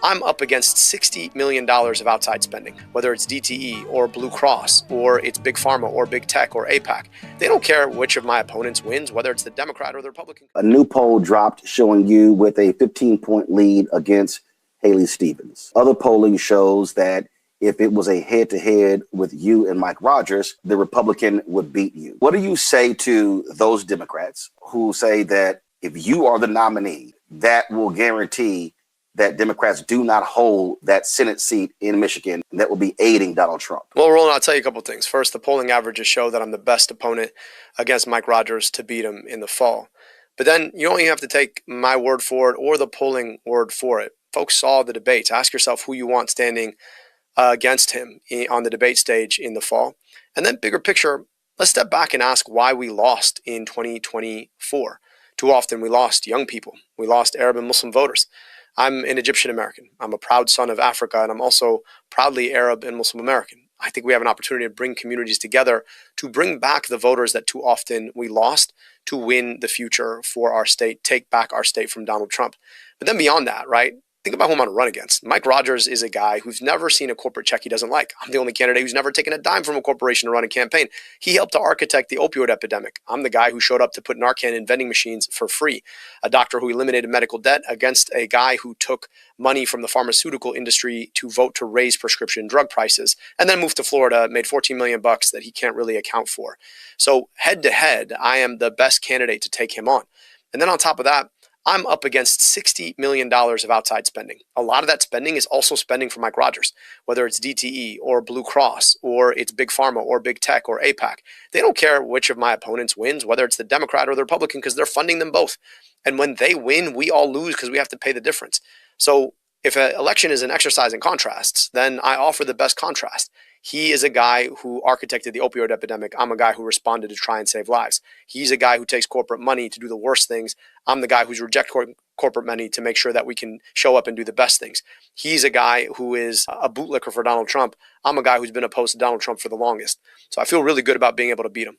I'm up against $60 million of outside spending, whether it's DTE or Blue Cross or it's Big Pharma or Big Tech or APAC. They don't care which of my opponents wins, whether it's the Democrat or the Republican. A new poll dropped showing you with a 15-point lead against Haley Stevens. Other polling shows that if it was a head-to-head with you and Mike Rogers, the Republican would beat you. What do you say to those Democrats who say that if you are the nominee, that will guarantee that Democrats do not hold that Senate seat in Michigan that will be aiding Donald Trump? Well, Roland, I'll tell you a couple things. First, the polling averages show that I'm the best opponent against Mike Rogers to beat him in the fall. But then you only have to take my word for it or the polling word for it. Folks saw the debates. Ask yourself who you want standing against him on the debate stage in the fall. And then bigger picture, let's step back and ask why we lost in 2024. Too often we lost young people. We lost Arab and Muslim voters. I'm an Egyptian American. I'm a proud son of Africa, and I'm also proudly Arab and Muslim American. I think we have an opportunity to bring communities together to bring back the voters that too often we lost to win the future for our state, take back our state from Donald Trump. But then beyond that, right? Think about who I'm going to run against. Mike Rogers is a guy who's never seen a corporate check he doesn't like. I'm the only candidate who's never taken a dime from a corporation to run a campaign. He helped to architect the opioid epidemic. I'm the guy who showed up to put Narcan in vending machines for free. A doctor who eliminated medical debt against a guy who took money from the pharmaceutical industry to vote to raise prescription drug prices, and then moved to Florida, made $14 million that he can't really account for. So head to head, I am the best candidate to take him on. And then on top of that, I'm up against $60 million of outside spending. A lot of that spending is also spending for Mike Rogers, whether it's DTE or Blue Cross or it's Big Pharma or Big Tech or APAC. They don't care which of my opponents wins, whether it's the Democrat or the Republican, because they're funding them both. And when they win, we all lose because we have to pay the difference. So if an election is an exercise in contrasts, then I offer the best contrast. He is a guy who architected the opioid epidemic. I'm a guy who responded to try and save lives. He's a guy who takes corporate money to do the worst things. I'm the guy who's reject corporate money to make sure that we can show up and do the best things. He's a guy who is a bootlicker for Donald Trump. I'm a guy who's been opposed to Donald Trump for the longest. So I feel really good about being able to beat him.